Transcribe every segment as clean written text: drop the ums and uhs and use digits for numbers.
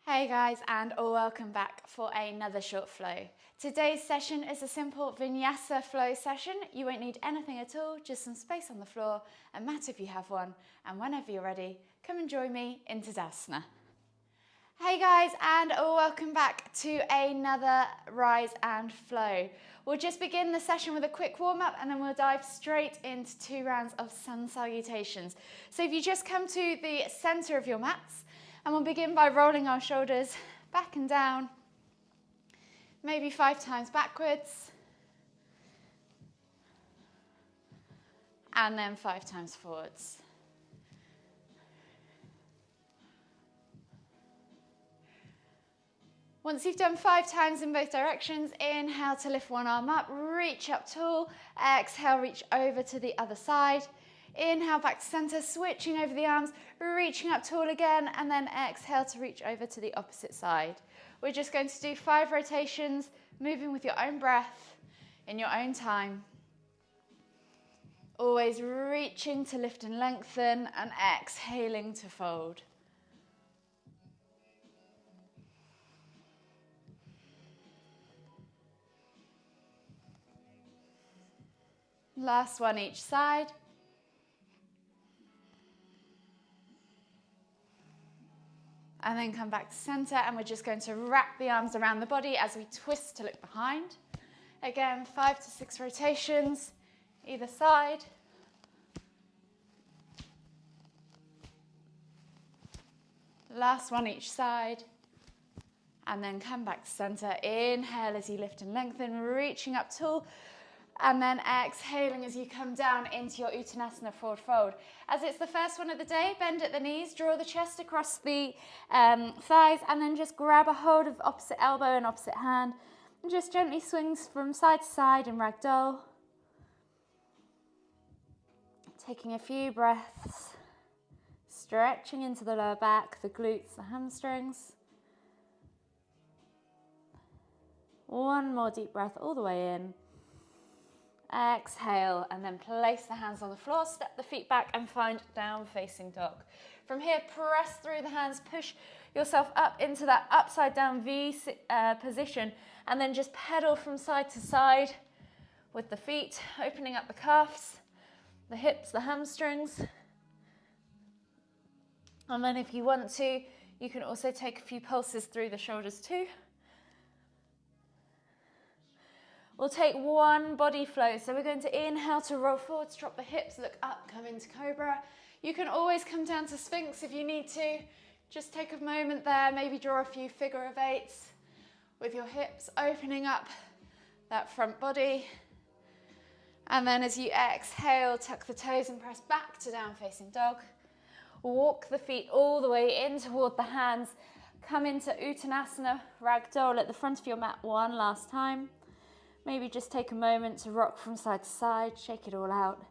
Hey guys, and welcome back for another short flow. Today's session is a simple vinyasa flow session. You won't need anything at all, just some space on the floor, a mat if you have one, and whenever you're ready, come and join me in Tadasana. Hey guys, and welcome back to another rise and flow. We'll just begin the session with a quick warm-up and then we'll dive straight into 2 rounds of sun salutations. So if you just come to the center of your mats, and we'll begin by rolling our shoulders back and down, maybe 5 times backwards, and then 5 times forwards. Once you've done 5 times in both directions, inhale to lift one arm up, reach up tall, exhale, reach over to the other side. Inhale back to center, switching over the arms, reaching up tall again, and then exhale to reach over to the opposite side. We're just going to do 5 rotations, moving with your own breath, in your own time. Always reaching to lift and lengthen, and exhaling to fold. Last one each side. And then come back to center, and we're just going to wrap the arms around the body as we twist to look behind. Again, 5 to 6 rotations, either side. Last one each side. And then come back to center. Inhale as you lift and lengthen, reaching up tall. And then exhaling as you come down into your Uttanasana forward fold. As it's the first one of the day, bend at the knees, draw the chest across the thighs, and then just grab a hold of opposite elbow and opposite hand, and just gently swings from side to side in ragdoll. Taking a few breaths, stretching into the lower back, the glutes, the hamstrings. One more deep breath all the way in. Exhale, and then place the hands on the floor, step the feet back and find down facing dog. From here, press through the hands, push yourself up into that upside down V position, and then just pedal from side to side with the feet, opening up the calves, the hips, the hamstrings. And then if you want to, you can also take a few pulses through the shoulders too. We'll take one body flow. So we're going to inhale to roll forwards, drop the hips, look up, come into Cobra. You can always come down to Sphinx if you need to. Just take a moment there, maybe draw a few figure of 8s with your hips, opening up that front body. And then as you exhale, tuck the toes and press back to down facing dog. Walk the feet all the way in toward the hands. Come into Uttanasana Ragdoll at the front of your mat one last time. Maybe just take a moment to rock from side to side, shake it all out.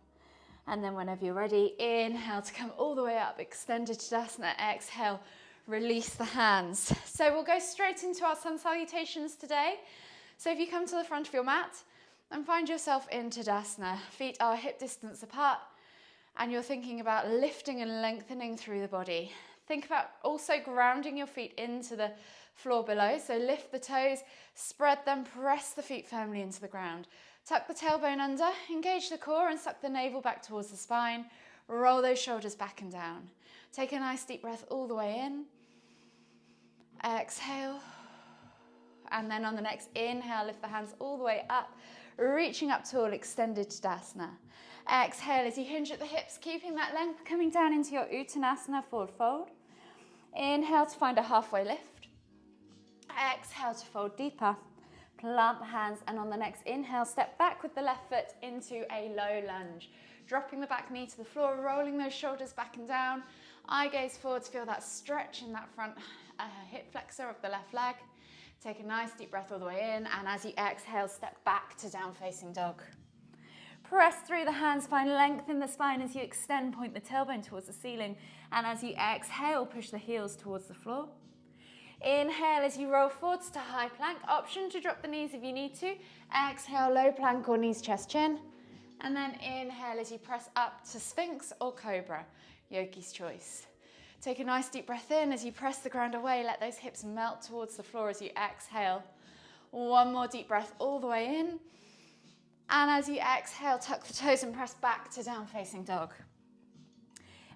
And then whenever you're ready, inhale to come all the way up, extended Tadasana, exhale, release the hands. So we'll go straight into our sun salutations today. So if you come to the front of your mat and find yourself in Tadasana, feet are hip distance apart, and you're thinking about lifting and lengthening through the body. Think about also grounding your feet into the floor below. So lift the toes, spread them, press the feet firmly into the ground. Tuck the tailbone under, engage the core and suck the navel back towards the spine. Roll those shoulders back and down. Take a nice deep breath all the way in. Exhale. And then on the next inhale, lift the hands all the way up, reaching up tall, extended Tadasana. Exhale as you hinge at the hips, keeping that length, coming down into your Uttanasana forward fold. Inhale to find a halfway lift. Exhale to fold deeper. Plant the hands, and on the next inhale, step back with the left foot into a low lunge. Dropping the back knee to the floor, rolling those shoulders back and down. Eye gaze forwards, feel that stretch in that front hip flexor of the left leg. Take a nice deep breath all the way in, and as you exhale, step back to down facing dog. Press through the hands, find length in the spine as you extend, point the tailbone towards the ceiling. And as you exhale, push the heels towards the floor. Inhale as you roll forwards to high plank. Option to drop the knees if you need to. Exhale, low plank or knees, chest, chin. And then inhale as you press up to Sphinx or Cobra, yogi's choice. Take a nice deep breath in as you press the ground away. Let those hips melt towards the floor as you exhale. One more deep breath all the way in. And as you exhale, tuck the toes and press back to down facing dog.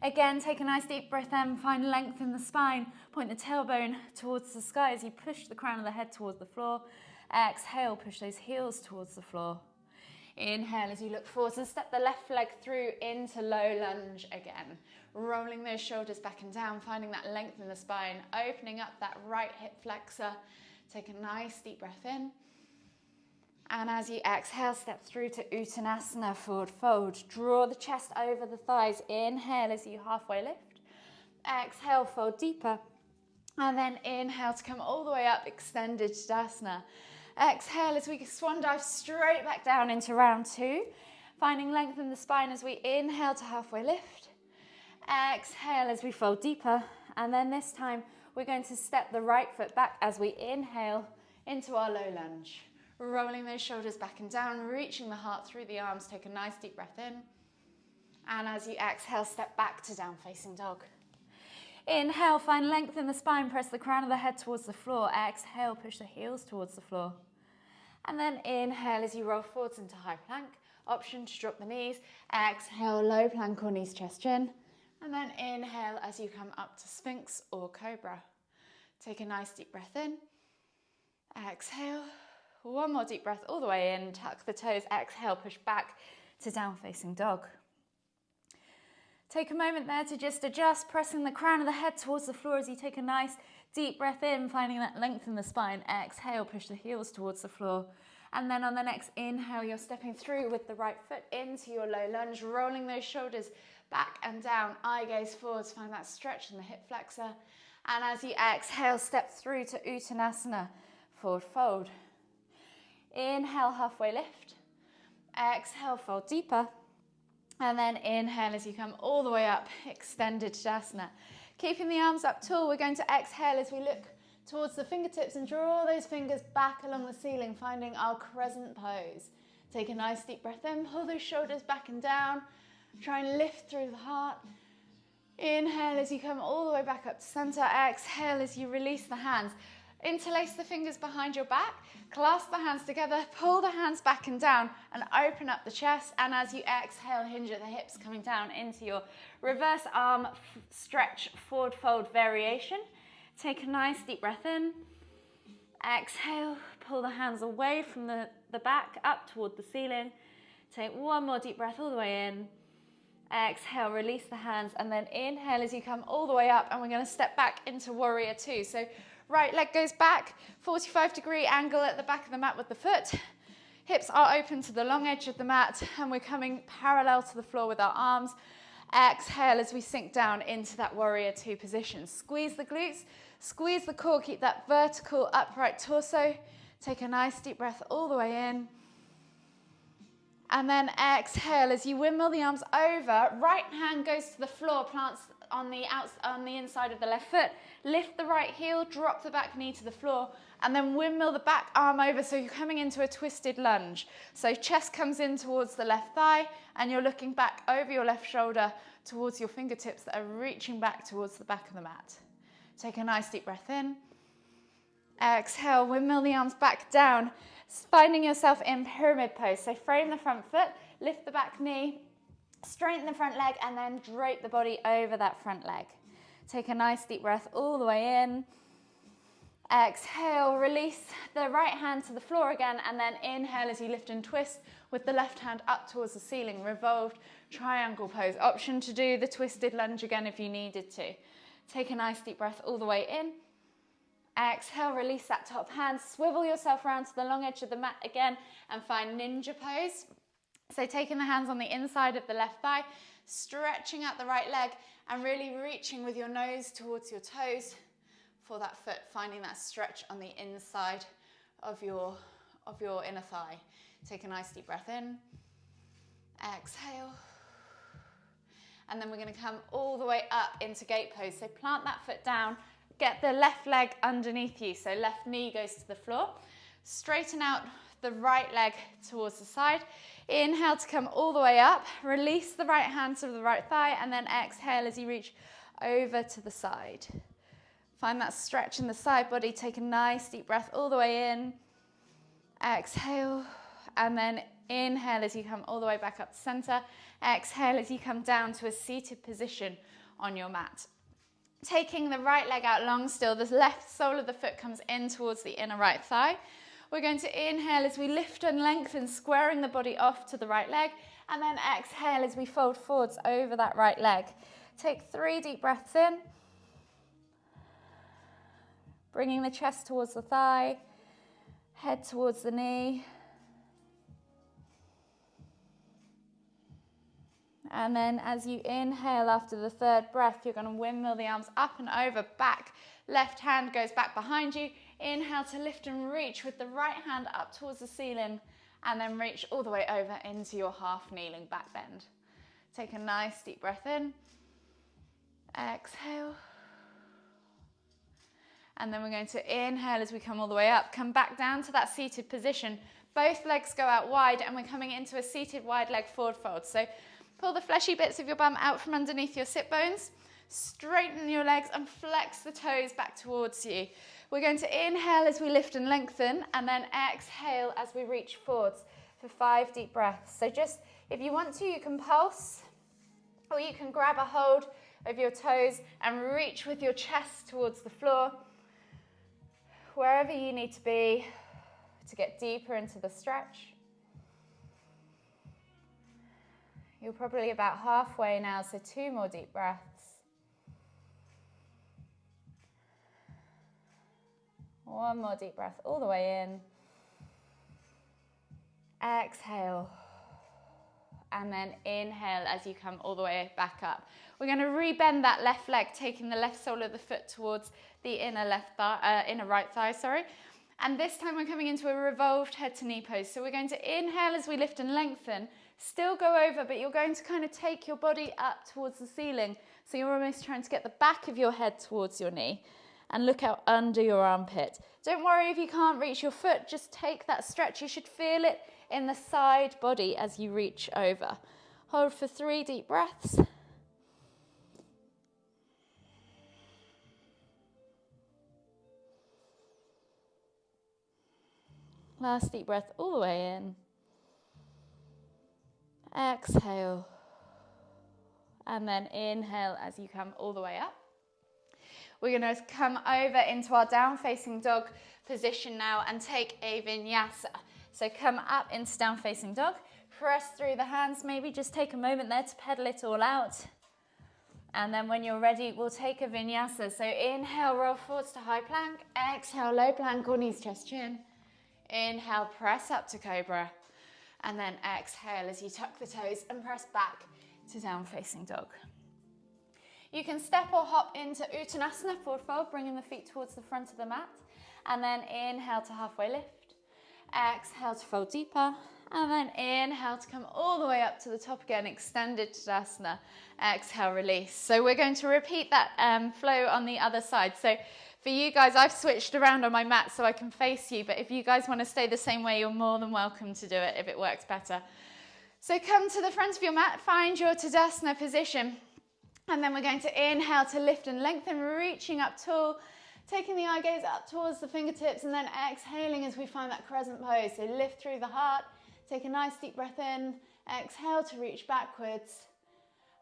Again, take a nice deep breath in, find length in the spine. Point the tailbone towards the sky as you push the crown of the head towards the floor. Exhale, push those heels towards the floor. Inhale as you look forwards and step the left leg through into low lunge again. Rolling those shoulders back and down, finding that length in the spine, opening up that right hip flexor. Take a nice deep breath in. And as you exhale, step through to Uttanasana, forward fold. Draw the chest over the thighs. Inhale as you halfway lift. Exhale, fold deeper. And then inhale to come all the way up, extended Tadasana. Exhale as we swan dive straight back down into round two. Finding length in the spine as we inhale to halfway lift. Exhale as we fold deeper. And then this time, we're going to step the right foot back as we inhale into our low lunge. Rolling those shoulders back and down, reaching the heart through the arms. Take a nice deep breath in. And as you exhale, step back to down facing dog. Inhale, find length in the spine, press the crown of the head towards the floor. Exhale, push the heels towards the floor. And then inhale as you roll forwards into high plank. Option to drop the knees. Exhale, low plank or knees, chest, chin. And then inhale as you come up to Sphinx or Cobra. Take a nice deep breath in. Exhale. One more deep breath all the way in. Tuck the toes. Exhale, push back to down facing dog. Take a moment there to just adjust, pressing the crown of the head towards the floor as you take a nice deep breath in, finding that length in the spine. Exhale, push the heels towards the floor. And then on the next inhale, you're stepping through with the right foot into your low lunge, rolling those shoulders back and down, eye gaze forwards, find that stretch in the hip flexor. And as you exhale, step through to Uttanasana, forward fold. Inhale, halfway lift. Exhale, fold deeper. And then inhale as you come all the way up, extended Tadasana. Keeping the arms up tall, we're going to exhale as we look towards the fingertips and draw those fingers back along the ceiling, finding our crescent pose. Take a nice deep breath in, pull those shoulders back and down. Try and lift through the heart. Inhale as you come all the way back up to center. Exhale as you release the hands. Interlace the fingers behind your back. Clasp the hands together. Pull the hands back and down and open up the chest. And as you exhale, hinge at the hips, coming down into your reverse arm stretch forward fold variation. Take a nice deep breath in. Exhale. Pull the hands away from the back up toward the ceiling. Take one more deep breath all the way in. Exhale, release the hands, and then inhale as you come all the way up, and we're going to step back into warrior two. So right leg goes back, 45-degree angle at the back of the mat with the foot. Hips are open to the long edge of the mat, and we're coming parallel to the floor with our arms. Exhale as we sink down into that warrior two position. Squeeze the glutes, squeeze the core, keep that vertical upright torso. Take a nice deep breath all the way in. And then exhale as you windmill the arms over. Right hand goes to the floor, plants on the inside of the left foot. Lift the right heel, drop the back knee to the floor, and then windmill the back arm over so you're coming into a twisted lunge. So chest comes in towards the left thigh, and you're looking back over your left shoulder towards your fingertips that are reaching back towards the back of the mat. Take a nice deep breath in. Exhale, windmill the arms back down, finding yourself in pyramid pose. So frame the front foot, lift the back knee, straighten the front leg, and then drape the body over that front leg. Take a nice deep breath all the way in. Exhale, release the right hand to the floor again, and then inhale as you lift and twist with the left hand up towards the ceiling, revolved triangle pose. Option to do the twisted lunge again if you needed to. Take a nice deep breath all the way in. Exhale, release that top hand, swivel yourself around to the long edge of the mat again and find ninja pose. So taking the hands on the inside of the left thigh, stretching out the right leg and really reaching with your nose towards your toes for that foot, finding that stretch on the inside of your inner thigh. Take a nice deep breath in, exhale. And then we're going to come all the way up into gate pose. So plant that foot down. Get the left leg underneath you, so left knee goes to the floor. Straighten out the right leg towards the side. Inhale to come all the way up. Release the right hand to the right thigh, and then exhale as you reach over to the side. Find that stretch in the side body. Take a nice deep breath all the way in. Exhale, and then inhale as you come all the way back up to center. Exhale as you come down to a seated position on your mat. Taking the right leg out long still, the left sole of the foot comes in towards the inner right thigh. We're going to inhale as we lift and lengthen, squaring the body off to the right leg, and then exhale as we fold forwards over that right leg. Take 3 deep breaths in, bringing the chest towards the thigh, head towards the knee. And then as you inhale after the 3rd breath, you're going to windmill the arms up and over, back. Left hand goes back behind you. Inhale to lift and reach with the right hand up towards the ceiling, and then reach all the way over into your half kneeling back bend. Take a nice deep breath in. Exhale. And then we're going to inhale as we come all the way up. Come back down to that seated position. Both legs go out wide, and we're coming into a seated wide leg forward fold. So pull the fleshy bits of your bum out from underneath your sit bones. Straighten your legs and flex the toes back towards you. We're going to inhale as we lift and lengthen, and then exhale as we reach forwards for 5 deep breaths. So just, if you want to, you can pulse, or you can grab a hold of your toes and reach with your chest towards the floor. Wherever you need to be to get deeper into the stretch. You're probably about halfway now, so 2 more deep breaths. One more deep breath all the way in. Exhale. And then inhale as you come all the way back up. We're going to rebend that left leg, taking the left sole of the foot towards the inner right thigh. And this time we're coming into a revolved head to knee pose. So we're going to inhale as we lift and lengthen. Still go over, but you're going to kind of take your body up towards the ceiling. So you're almost trying to get the back of your head towards your knee. And look out under your armpit. Don't worry if you can't reach your foot, just take that stretch. You should feel it in the side body as you reach over. Hold for 3 deep breaths. Last deep breath all the way in. Exhale. And then inhale as you come all the way up. We're going to come over into our down facing dog position now and take a vinyasa. So come up into down facing dog, press through the hands, maybe just take a moment there to pedal it all out. And then when you're ready, we'll take a vinyasa. So inhale, roll forwards to high plank. Exhale, low plank or knees, chest, chin. Inhale, press up to cobra. And then exhale as you tuck the toes and press back to down facing dog. You can step or hop into Uttanasana, forward fold, bringing the feet towards the front of the mat. And then inhale to halfway lift. Exhale to fold deeper. And then inhale to come all the way up to the top again, extended Tadasana. Exhale, release. So we're going to repeat that flow on the other side. So for you guys, I've switched around on my mat so I can face you. But if you guys want to stay the same way, you're more than welcome to do it if it works better. So come to the front of your mat, find your Tadasana position. And then we're going to inhale to lift and lengthen, reaching up tall, taking the eye gaze up towards the fingertips, and then exhaling as we find that crescent pose. So lift through the heart, take a nice deep breath in, exhale to reach backwards,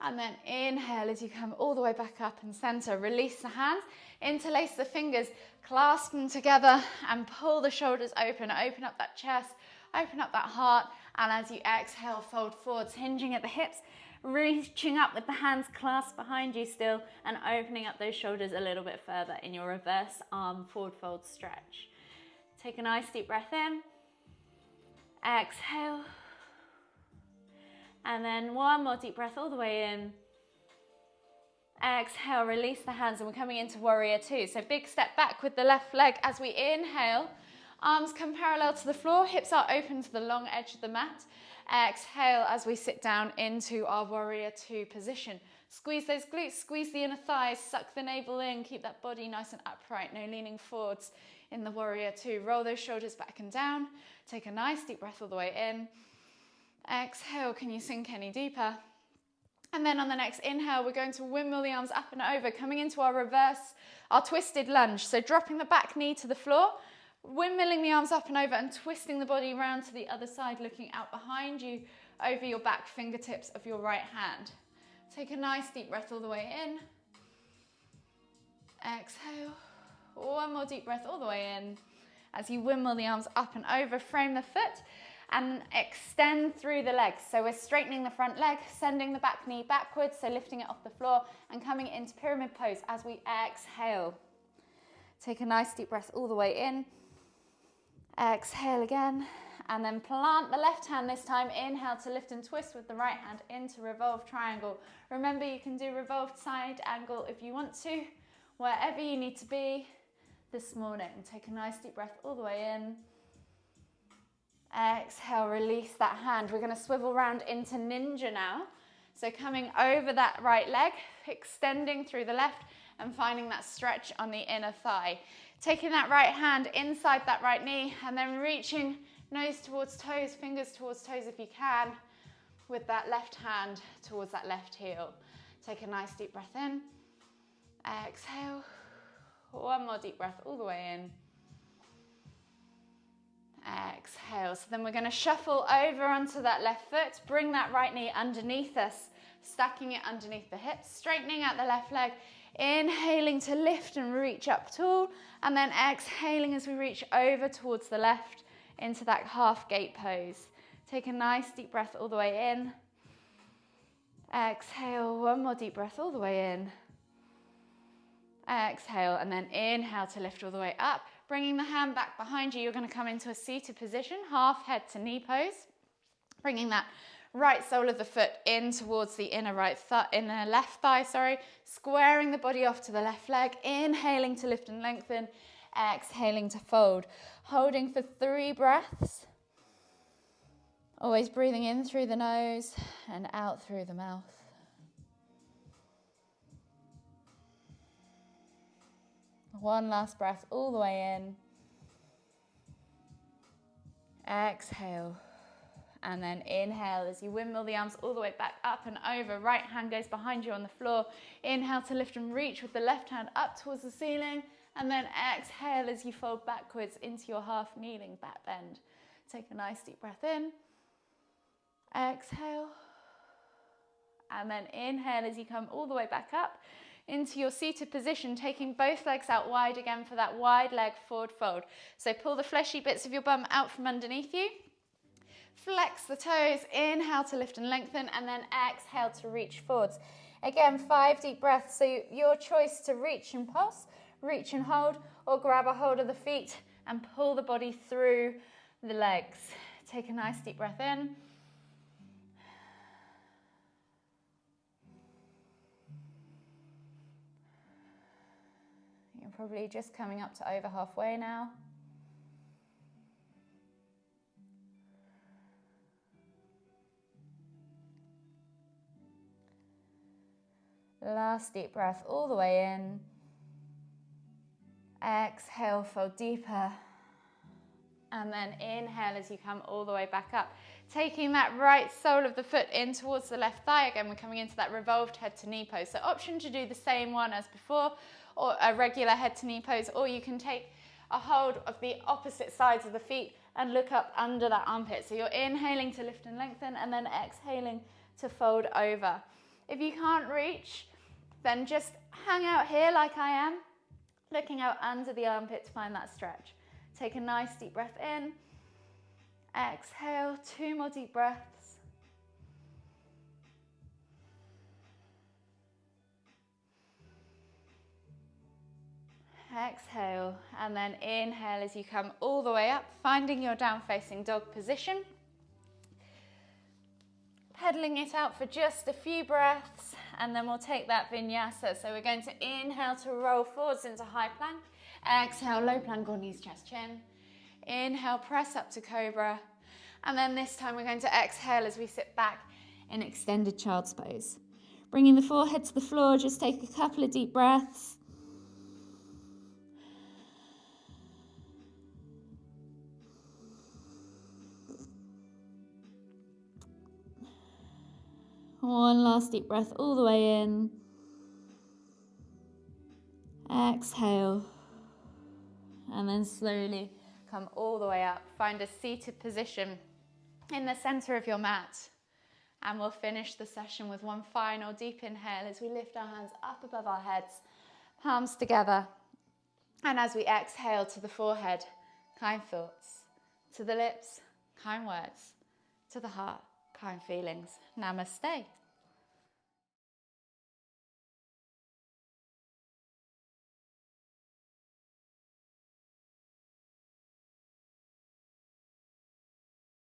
and then inhale as you come all the way back up and center. Release the hands, interlace the fingers, clasp them together, and pull the shoulders open. Open up that chest, open up that heart, and as you exhale, fold forwards, hinging at the hips, reaching up with the hands clasped behind you still, and opening up those shoulders a little bit further in your reverse arm forward fold stretch. Take a nice deep breath in, exhale, and then one more deep breath all the way in. Exhale, release the hands, and we're coming into warrior two. So big step back with the left leg as we inhale. Arms come parallel to the floor, hips are open to the long edge of the mat. Exhale as we sit down into our warrior two position. Squeeze those glutes, squeeze the inner thighs, suck the navel in, keep that body nice and upright, no leaning forwards in the warrior two. Roll those shoulders back and down. Take a nice deep breath all the way in. Exhale, can you sink any deeper? And then on the next inhale, we're going to windmill the arms up and over, coming into our reverse, our twisted lunge. So dropping the back knee to the floor, windmilling the arms up and over and twisting the body around to the other side, looking out behind you over your back fingertips of your right hand. Take a nice deep breath all the way in. Exhale. One more deep breath all the way in. As you windmill the arms up and over, frame the foot and extend through the legs. So we're straightening the front leg, sending the back knee backwards, so lifting it off the floor and coming into pyramid pose as we exhale. Take a nice deep breath all the way in. Exhale again, and then plant the left hand this time. Inhale to lift and twist with the right hand into revolved triangle. Remember, you can do revolved side angle if you want to, wherever you need to be this morning. Take a nice deep breath all the way in. Exhale, release that hand. We're going to swivel round into ninja now. So coming over that right leg, extending through the left and finding that stretch on the inner thigh. Taking that right hand inside that right knee and then reaching nose towards toes, fingers towards toes if you can, with that left hand towards that left heel. Take a nice deep breath in. Exhale. One more deep breath all the way in. Exhale. So then we're going to shuffle over onto that left foot, bring that right knee underneath us, stacking it underneath the hips, straightening out the left leg, inhaling to lift and reach up tall, and then exhaling as we reach over towards the left into that half gate pose. Take a nice deep breath all the way in. Exhale, one more deep breath all the way in. Exhale, and then inhale to lift all the way up. Bringing the hand back behind you, you're going to come into a seated position, half head to knee pose. Bringing that right sole of the foot in towards the inner left thigh, squaring the body off to the left leg, inhaling to lift and lengthen, exhaling to fold. Holding for 3 breaths. Always breathing in through the nose and out through the mouth. One last breath all the way in. Exhale. And then inhale as you windmill the arms all the way back up and over. Right hand goes behind you on the floor. Inhale to lift and reach with the left hand up towards the ceiling. And then exhale as you fold backwards into your half kneeling back bend. Take a nice deep breath in. Exhale. And then inhale as you come all the way back up into your seated position, taking both legs out wide again for that wide leg forward fold. So pull the fleshy bits of your bum out from underneath you. Flex the toes, inhale to lift and lengthen, and then exhale to reach forwards. Again, 5 deep breaths, so your choice to reach and pulse, reach and hold, or grab a hold of the feet and pull the body through the legs. Take a nice deep breath in. You're probably just coming up to over halfway now. Last deep breath all the way in. Exhale, fold deeper. And then inhale as you come all the way back up. Taking that right sole of the foot in towards the left thigh. Again, we're coming into that revolved head to knee pose. So option to do the same one as before, or a regular head to knee pose, or you can take a hold of the opposite sides of the feet and look up under that armpit. So you're inhaling to lift and lengthen and then exhaling to fold over. If you can't reach, then just hang out here like I am, looking out under the armpit to find that stretch. Take a nice deep breath in. Exhale, 2 more deep breaths. Exhale, and then inhale as you come all the way up, finding your down facing dog position. Pedaling it out for just a few breaths, and then we'll take that vinyasa. So we're going to inhale to roll forwards into high plank. Exhale, low plank or knees, chest, chin. Inhale, press up to cobra. And then this time we're going to exhale as we sit back in extended child's pose. Bringing the forehead to the floor, just take a couple of deep breaths. One last deep breath all the way in. Exhale. And then slowly come all the way up. Find a seated position in the center of your mat. And we'll finish the session with one final deep inhale as we lift our hands up above our heads, palms together. And as we exhale to the forehead, kind thoughts. To the lips, kind words. To the heart, kind feelings. Namaste.